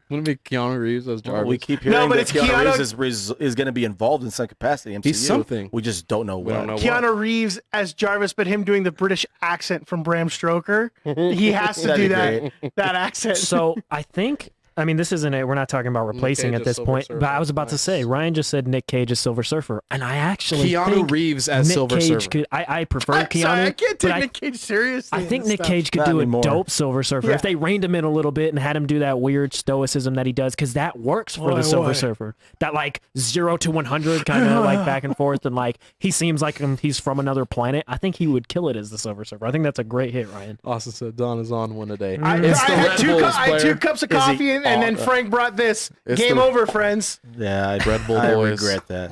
Wouldn't it be Keanu Reeves as Jarvis? Well, we keep hearing that Keanu Reeves is going to be involved in some capacity. MCU. He's something. We just don't know what. Keanu Reeves as Jarvis, but him doing the British accent from Bram Stoker. He has to do that accent. So I think. I mean, this isn't it. We're not talking about replacing at this point. But I was about to say, Ryan just said Nick Cage is Silver Surfer, and I actually Keanu Reeves as Nick Silver Cage Surfer. I prefer Keanu. Sorry, I can't take Nick Cage seriously. I think Nick Cage could do a dope Silver Surfer if they reined him in a little bit and had him do that weird stoicism that he does, because that works for the Silver Surfer. That like 0 to 100 kind of like back and forth, and like he seems like he's from another planet. I think he would kill it as the Silver Surfer. I think that's a great hit, Ryan. Austin said Don is on one a day. I had 2 cups of coffee and then Frank brought this. Game over, friends. Yeah, Red Bull I boys. regret that.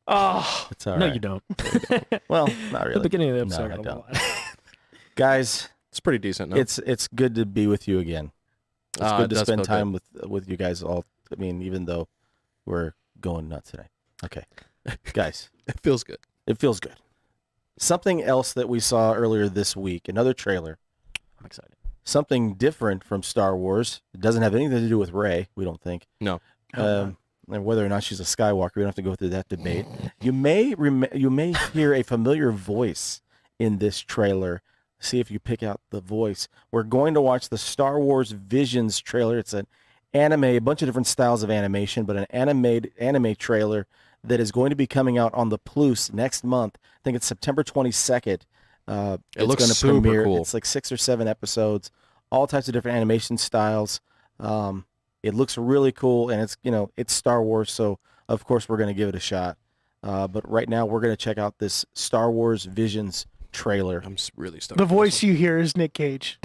Oh, it's all right. No, you don't. Well, not really. The beginning of the episode. No, I don't. Guys, it's pretty decent. No? It's good to be with you again. It's good to spend time with you guys all. I mean, even though we're going nuts today. Okay, guys, it feels good. It feels good. Something else that we saw earlier this week, another trailer. I'm excited. Something different from Star Wars. It doesn't have anything to do with Rey, we don't think. No. And whether or not she's a Skywalker, we don't have to go through that debate. You may hear a familiar voice in this trailer. See if you pick out the voice. We're going to watch the Star Wars Visions trailer. It's an anime, a bunch of different styles of animation, but an anime trailer that is going to be coming out on the Plus next month. I think it's September 22nd. It looks super premiere. cool. It's like 6 or 7 episodes, all types of different animation styles. It looks really cool, and it's Star Wars, so of course we're going to give it a shot. But right now we're going to check out this Star Wars Visions trailer. I'm really stoked. The voice you hear is Nick Cage.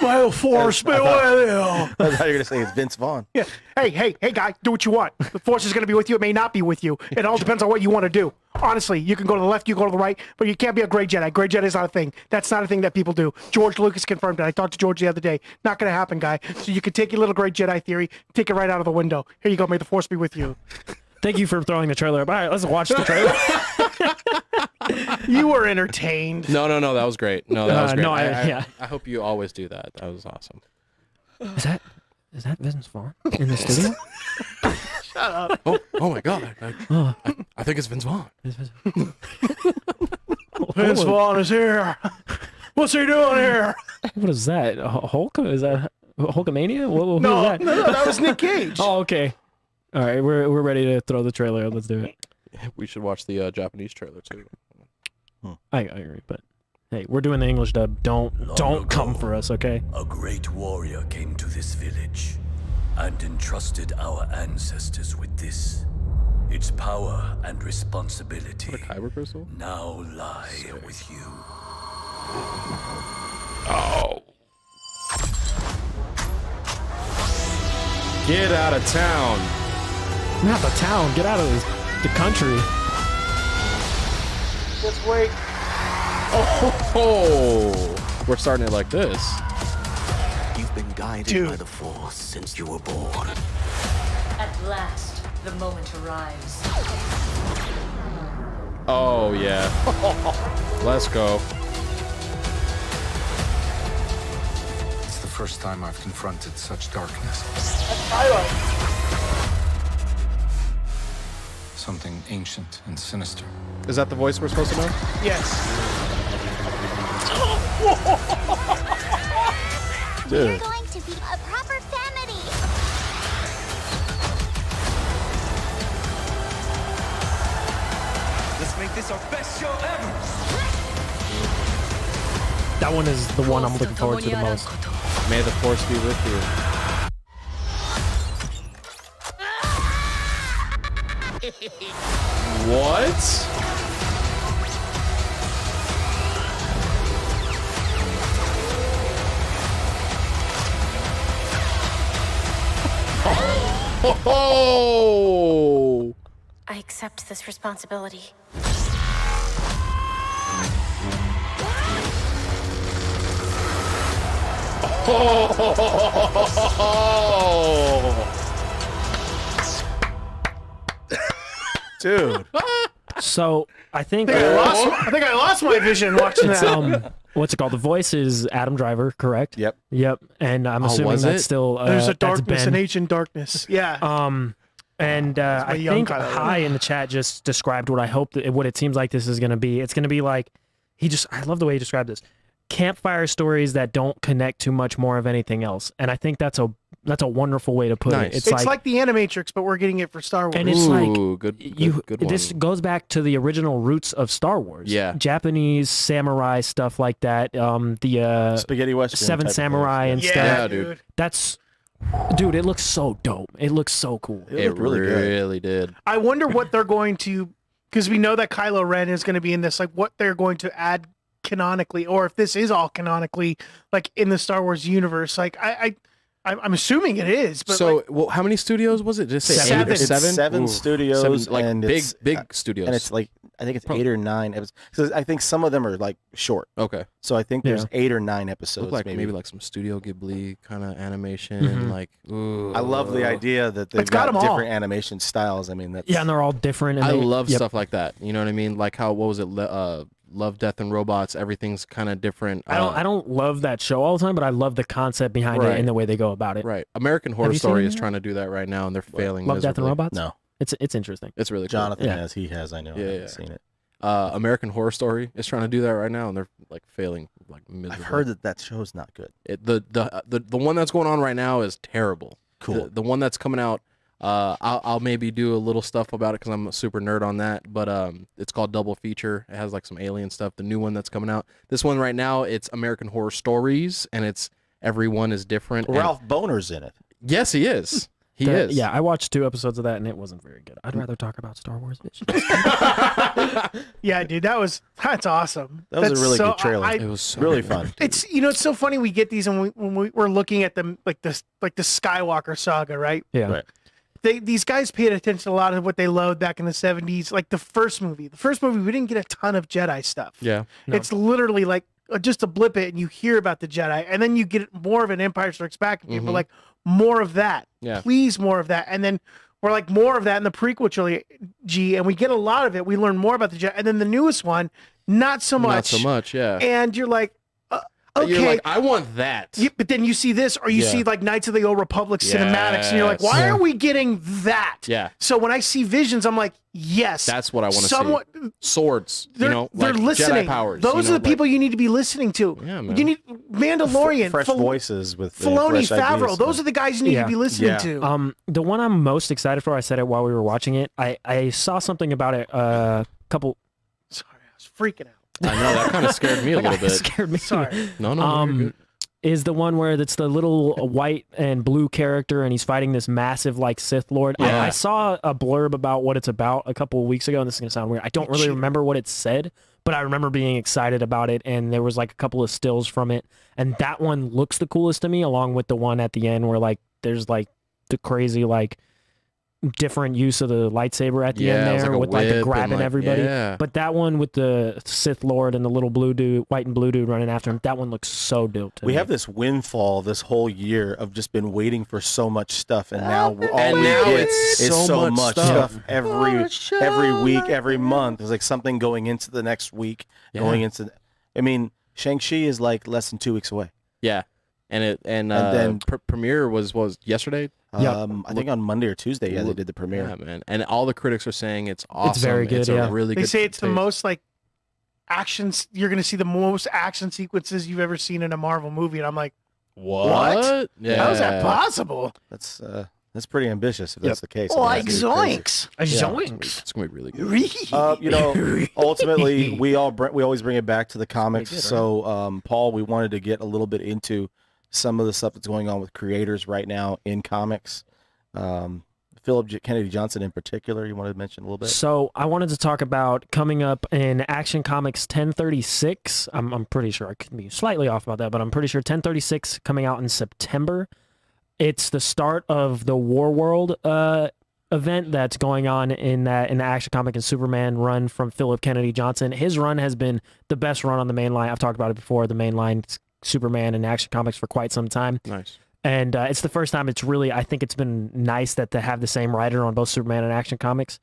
Well, force me with you. I thought you were going to say it's Vince Vaughn. Yeah. Hey, guy, do what you want. The force is going to be with you. It may not be with you. It all depends on what you want to do. Honestly, you can go to the left, you go to the right, but you can't be a gray Jedi. Gray Jedi is not a thing. That's not a thing that people do. George Lucas confirmed it. I talked to George the other day. Not going to happen, guy. So you can take your little gray Jedi theory, take it right out of the window. Here you go. May the force be with you. Thank you for throwing the trailer up. All right, let's watch the trailer. You were entertained. No, that was great. No, that was great. No, I hope you always do that. That was awesome. Is that Vince Vaughn in the studio? Shut up. Oh my God. I think it's Vince Vaughn. Vince Vaughn is here. What's he doing here? What is that? Hulk? Is that Hulkamania? Who No, is that? that was Nick Cage. Oh, okay. All right, we're ready to throw the trailer up. Let's do it. We should watch the Japanese trailer too. I agree, but hey, we're doing the English dub. Don't come for us, okay? A great warrior came to this village and entrusted our ancestors with this. Its power and responsibility Kyber crystal? now lie with you. Oh. Get out of town. Not the town. Get out of the country. Just wait. Oh, we're starting it like this. You've been guided by the Force since you were born. At last, the moment arrives. Oh, yeah. Let's go. It's the first time I've confronted such darkness. Something ancient and sinister. Is that the voice we're supposed to know? Yes. Dude. We're going to be a proper family. Let's make this our best show ever. That one is the one I'm looking forward to the most. May the Force be with you. What? Oh! I accept this responsibility. Dude. So I think I think I lost my vision watching it's, that. what's it called? The voice is Adam Driver, correct? Yep. And I'm assuming was that's it? still There's a that's darkness, Ben. an ancient darkness. Yeah. I young think Kylo Ren. High in the chat just described what I hope that what it seems like this is going to be. It's going to be like I love the way he described this. Campfire stories that don't connect to much more of anything else. And I think that's a wonderful way to put Nice. it. It's like the Animatrix, but we're getting it for Star Wars. And it's like good this one. goes back to the original roots of Star Wars. Yeah. Japanese samurai stuff like that. The Spaghetti Western. Seven type of Samurai thing. and Yeah, stuff. Yeah, dude. That's dude, it looks so dope. It looks so cool. It It looked really good. really did. I wonder what they're going to, because we know that Kylo Ren is going to be in this, like what they're going to add canonically, or if this is all canonically, like in the Star Wars universe. Like I'm assuming it is. But So, like, well, how many studios was it? Just say Seven. eight or It's seven? Seven Ooh, studios, seven, like and big, it's, big studios. and it's like I think it's 8 or 9 episodes. So I think some of them are like short. okay. So I think there's 8 or 9 episodes. Look like maybe like some Studio Ghibli kind of animation. Like, ooh. I love the idea that they've It's got got 'em all. different animation styles. I mean, that's Yeah, and they're all different. And I they, love yep. stuff like that. You know what I mean? Like how what was it? Love, Death, and Robots. Everything's kind of different. I don't love that show all the time, but I love the concept behind Right. it and the way they go about it. Right. American Horror you seen Story it is yet? trying to do that right now, and they're failing. Love, Death, and miserably. Robots. no. It's interesting. It's really cool. Jonathan Yeah. has. He has. I know. Yeah, I haven't yeah. seen it. American Horror Story is trying to do that right now, and they're like failing like miserably. I've heard that show's not good. The one that's going on right now is terrible. Cool. The one that's coming out, I'll maybe do a little stuff about it because I'm a super nerd on that. But it's called Double Feature. It has like some alien stuff. The new one that's coming out. This one right now, it's American Horror Stories, and it's everyone is different. Ralph Boner's in it. Yes, he is. He is. Yeah, I watched 2 episodes of that and it wasn't very good. I'd rather talk about Star Wars. yeah, dude, that's awesome. That was That's a really so, good trailer. It was so Really good. fun. It's it's so funny we get these and when we're looking at them like the Skywalker saga, right? Yeah. Right. These guys paid attention to a lot of what they loved back in the 70s. Like the first movie, we didn't get a ton of Jedi stuff. Yeah. No. It's literally like just a blip it and you hear about the Jedi and then you get more of an Empire Strikes Back and people are like more of that. Yeah. Please more of that. And then we're like more of that in the prequel trilogy and we get a lot of it. We learn more about the Jedi. And then the newest one, not so much. Not so much, yeah. And you're like, Okay, You're like, I want that. But then you see this, or you see like Knights of the Old Republic cinematics, and you're like, why are we getting that? Yeah. So when I see Visions, I'm like, yes, that's what I want to see. Swords, they're like listening. Jedi powers. Those are the people you need to be listening to. Yeah, man. You need Mandalorian, fresh voices with Filoni, fresh Favreau. ideas. Those are the guys you need to be listening to. The one I'm most excited for, I said it while we were watching it. I saw something about it a couple. Sorry, I was freaking out. I know that kind of scared me a little bit. Scared me. Sorry. No, you're good. Is the one where it's the little white and blue character and he's fighting this massive like Sith Lord. Yeah. I saw a blurb about what it's about a couple of weeks ago, and this is gonna sound weird. I don't really remember what it said, but I remember being excited about it, and there was like a couple of stills from it, and that one looks the coolest to me, along with the one at the end where like there's like the crazy like different use of the lightsaber at the end there with like the grabbing everybody. But that one with the Sith Lord and the little blue dude, white and blue dude running after him, that one looks so dope to me. We have this windfall this whole year of just been waiting for so much stuff, and now it's so much stuff every week, every month. There's like something going into the next week, going into. I mean, Shang-Chi is like less than 2 weeks away. Yeah, and then premiere was yesterday. I think on Monday or Tuesday, they did the premiere. Yeah, man, and all the critics are saying it's awesome. It's very good. It's a really good. They say it's the most like actions. You're going to see the most action sequences you've ever seen in a Marvel movie, and I'm like, what? Yeah. How is that possible? That's pretty ambitious if that's the case. Like zoinks, zoinks. It's gonna be really good. Ultimately, we always bring it back to the comics. So, Paul, we wanted to get a little bit into some of the stuff that's going on with creators right now in comics. Philip Kennedy Johnson in particular, you wanted to mention a little bit? So I wanted to talk about coming up in Action Comics 1036. I'm pretty sure I could be slightly off about that, but I'm pretty sure 1036 coming out in September. It's the start of the War World event that's going on in the Action Comic and Superman run from Philip Kennedy Johnson. His run has been the best run on the main line. I've talked about it before, the main line Superman and Action Comics for quite some time. Nice. And it's the first time I think it's been nice that to have the same writer on both Superman and Action Comics.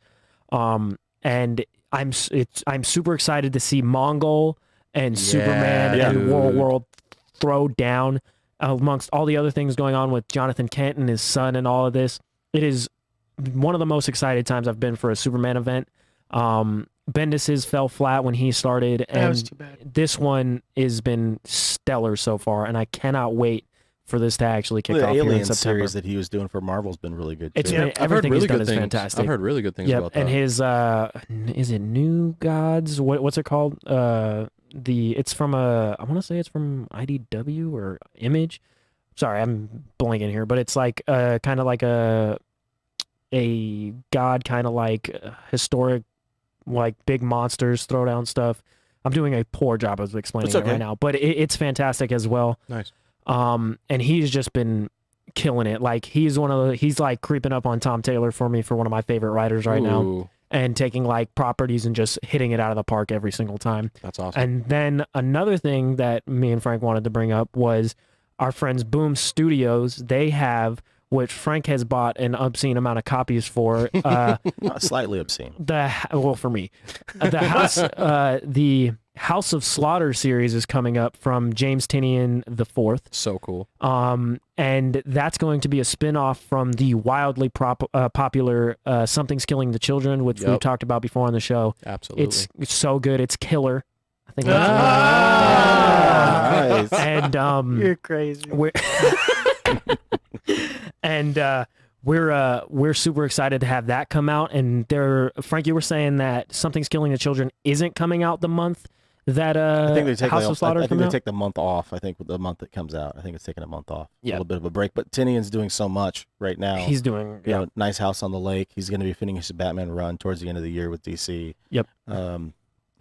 And I'm super excited to see Mongol and Superman and World throw down amongst all the other things going on with Jonathan Kent and his son and all of this. It is one of the most excited times I've been for a Superman event. Bendis's fell flat when he started, and that was too bad. This one has been stellar so far, and I cannot wait for this to actually kick off the here in Alien September. series that he was doing for Marvel's been really good. It's too. been, everything he's done is fantastic. I've heard really good things about that. And his is it New Gods? What's it called? It's from I want to say it's from IDW or Image. Sorry, I'm blanking here, but it's like kind of like a god kind of like historic, like big monsters throw down stuff. I'm doing a poor job of explaining it right now, but it's fantastic as well. Nice. And he's just been killing it. Like he's like creeping up on Tom Taylor for me for one of my favorite writers right now, and taking like properties and just hitting it out of the park every single time. That's awesome. And then another thing that me and Frank wanted to bring up was our friends Boom Studios. They have, which Frank has bought an obscene amount of copies for. Slightly obscene. For me, the House of Slaughter series is coming up from James Tynion IV. So cool. And that's going to be a spin-off from the wildly popular Something's Killing the Children, which we've talked about before on the show. Absolutely. It's so good. It's killer. I think that's nice. And you're crazy. We're super excited to have that come out. And Frank, you were saying that Something's Killing the Children isn't coming out the month that I think they take House of Slaughter. I think they take the month off. I think the month it comes out, I think it's taking a month off. Yeah. A little bit of a break. But Tynion's doing so much right now. He's doing Nice House on the Lake. He's going to be finishing his Batman run towards the end of the year with DC. Yep.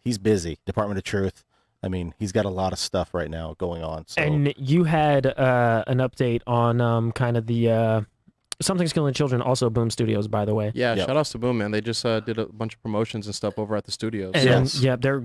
He's busy. Department of Truth. I mean, he's got a lot of stuff right now going on. So. And you had an update on kind of the Something's Killing the Children, also Boom Studios, by the way. Yeah, shout outs to Boom, man. They just did a bunch of promotions and stuff over at the studios. And they're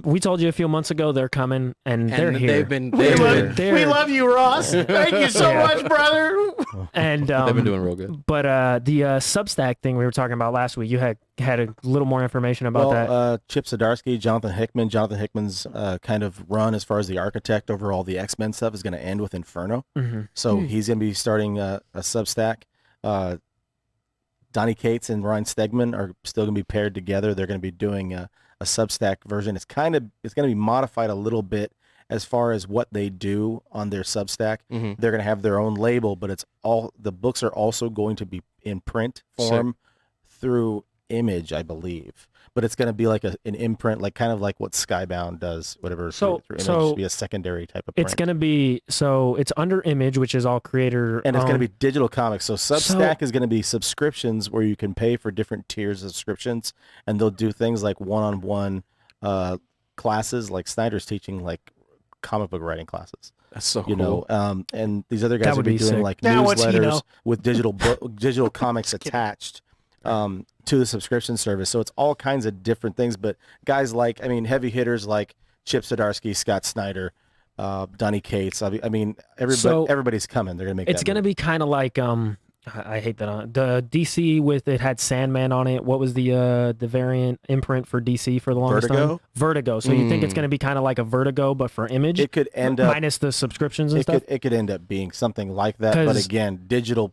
We told you a few months ago they're coming, and they're here. We love you, Ross. Thank you so much, brother. And they've been doing real good. But the Substack thing we were talking about last week, you had a little more information about that. Chip Zdarsky, Jonathan Hickman. Jonathan Hickman's kind of run as far as the architect over all the X-Men stuff is going to end with Inferno. So he's going to be starting a Substack. Donny Cates and Ryan Stegman are still going to be paired together. They're going to be doing a Substack version. It's going to be modified a little bit as far as what they do on their Substack. They're going to have their own label, but the books are also going to be in print form through Image, I believe. But it's going to be like an imprint, like kind of like what Skybound does, whatever. Through Image, to be a secondary type of print. It's going to be, it's under Image, which is all creator. And it's going to be digital comics. So Substack is going to be subscriptions where you can pay for different tiers of subscriptions, and they'll do things like one-on-one classes, like Snyder's teaching like comic book writing classes. That's so cool. Know, and these other guys will be doing like newsletters with digital comics attached. To the subscription service. So it's all kinds of different things, but guys like, heavy hitters like Chip Zdarsky, Scott Snyder, Donny Cates. Everybody's coming. They're going to make it's going to be kind of like, I hate that. The DC it had Sandman on it. What was the variant imprint for DC for the longest time? Vertigo. So you think it's going to be kind of like a Vertigo, but for Image? It could end up minus the subscriptions and stuff? It could end up being something like that. But again, digital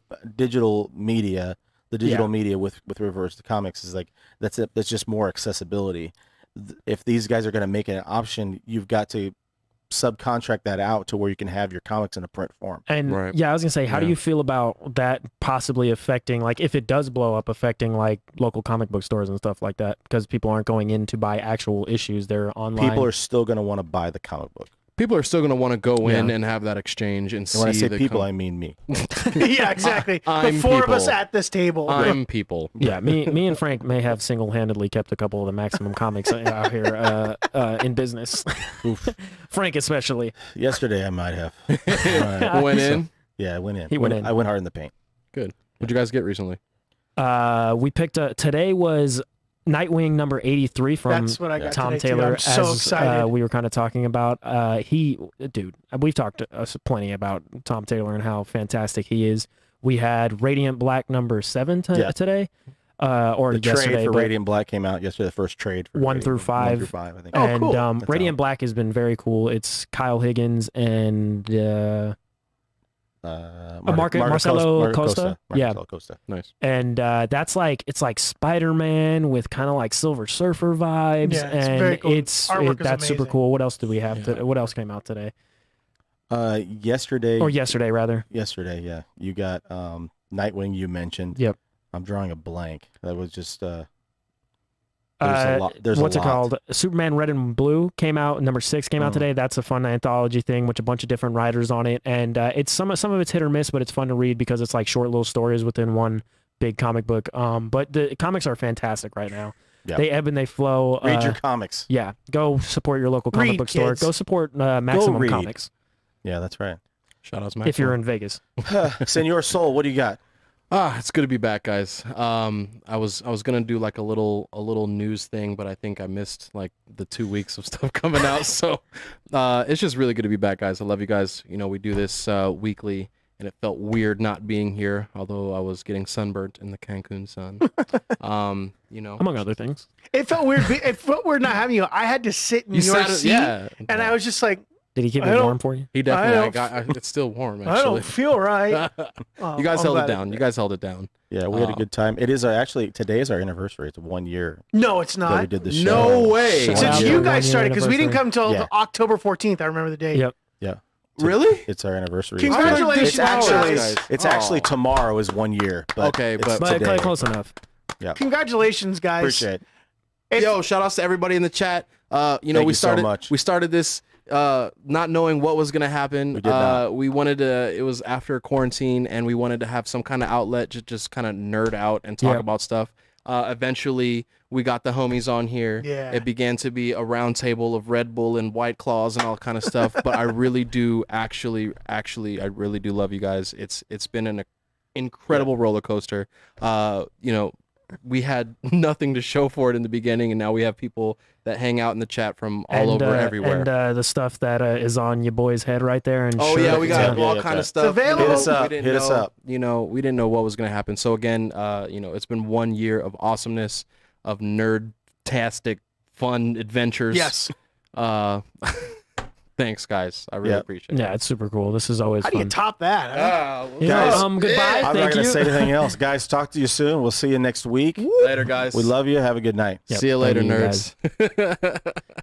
media. The digital media with reverse to comics is like that's just more accessibility. If these guys are going to make it an option, you've got to subcontract that out to where you can have your comics in a print form. And I was gonna say, how do you feel about that possibly affecting, like if it does blow up, affecting like local comic book stores and stuff like that, because people aren't going in to buy actual issues, they're online. People are still going to want to buy the comic book. People are still going to want to go in and have that exchange and see. When I say people, I mean me. Yeah, exactly. The four of us at this table. I'm people. Yeah, me and Frank may have single-handedly kept a couple of the Maximum Comics out here in business. Frank especially. Yesterday I might have. Went in? Yeah, I went in. He went in. I went hard in the paint. Good. What'd you guys get recently? We picked today was Nightwing number 83 from Tom Taylor. I'm so excited. We were kind of talking about. We've talked plenty about Tom Taylor and how fantastic he is. We had Radiant Black number 7 today. Or the yesterday, trade for Radiant Black came out yesterday. The first trade for 1 through 5. 1 through 5, I think. And cool. Radiant Black has been very cool. It's Kyle Higgins and Marcelo Costa. Marcelo Costa. Nice. And it's like Spider-Man with kind of like Silver Surfer vibes. Yeah, it's and very cool. That's super cool. What else do we have? What else came out today? Yesterday, rather. Yesterday, yeah. You got Nightwing. You mentioned. Yep. I'm drawing a blank. That was just. What's it called? Superman Red and Blue came out. Number 6 came out today. That's a fun anthology thing with a bunch of different writers on it, and it's some of it's hit or miss, but it's fun to read because it's like short little stories within one big comic book. But the comics are fantastic right now. Yep. They ebb and they flow. Read your comics. Yeah, go support your local comic book store. Go support Maximum Comics. Yeah, that's right. Shout out to Maximum. If you're in Vegas. Senor Soul, what do you got? It's good to be back, guys. I was gonna do like a little news thing, but I think I missed like the 2 weeks of stuff coming out. So it's just really good to be back, guys. I love you guys. We do this weekly, and it felt weird not being here, although I was getting sunburnt in the Cancun sun. Among other things. It felt weird. It felt weird not having you. I had to sit in your seat, and I was just like. Did he keep it warm for you? He definitely. It's still warm. Actually, I don't feel right. You guys held it down. You guys held it down. Yeah, we had a good time. It is today is our anniversary. It's 1 year. No, it's not. That we did the show. No way. Since you guys started, because we didn't come until October 14th. I remember the date. Yep. Yeah. Really? It's our anniversary. Congratulations, It's actually tomorrow is 1 year. But but close enough. Yeah. Congratulations, guys. Appreciate it. Yo, shout outs to everybody in the chat. We started this not knowing what was gonna happen. We wanted to. It was after quarantine, and we wanted to have some kind of outlet to just kind of nerd out and talk about stuff. Eventually, we got the homies on here. Yeah. It began to be a round table of Red Bull and White Claws and all kind of stuff. But I really do, actually, I really do love you guys. It's been an incredible roller coaster. we had nothing to show for it in the beginning, and now we have people that hang out in the chat from all over everywhere. And the stuff that is on your boy's head right there. And we got all kind of stuff. Hit us up. Hit us up. You know, we didn't know what was going to happen. So again, you know, it's been 1 year of awesomeness, of nerd-tastic, fun adventures. Yes. Thanks, guys. I really appreciate it. Yeah, it's super cool. This is always How fun. do you top that? Huh? Guys, goodbye. I'm not going to say anything else. Guys, talk to you soon. We'll see you next week. Later, guys. We love you. Have a good night. See you later, nerds.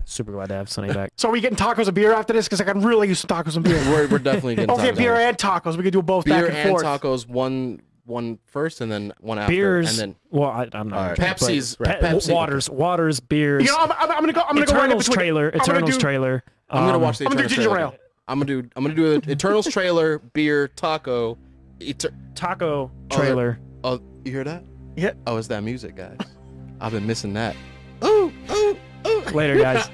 Super glad to have Sonny back. So are we getting tacos and beer after this? Because I can really use some tacos and beer. We're definitely getting okay, tacos. beer and tacos. We can do both beer back and forth. tacos, one first and then one after. Beers. And then I'm not. Pepsi's. Pepsi. Waters, beers. You know, I'm gonna go. I'm gonna go right in between. Eternals trailer. I'm gonna watch the I'm gonna do Eternals ginger trailer. ale. I'm gonna do the Eternals trailer, beer, taco, taco trailer. Oh, you hear that? Yeah. Oh, it's that music, guys. I've been missing that. Ooh. Later, guys.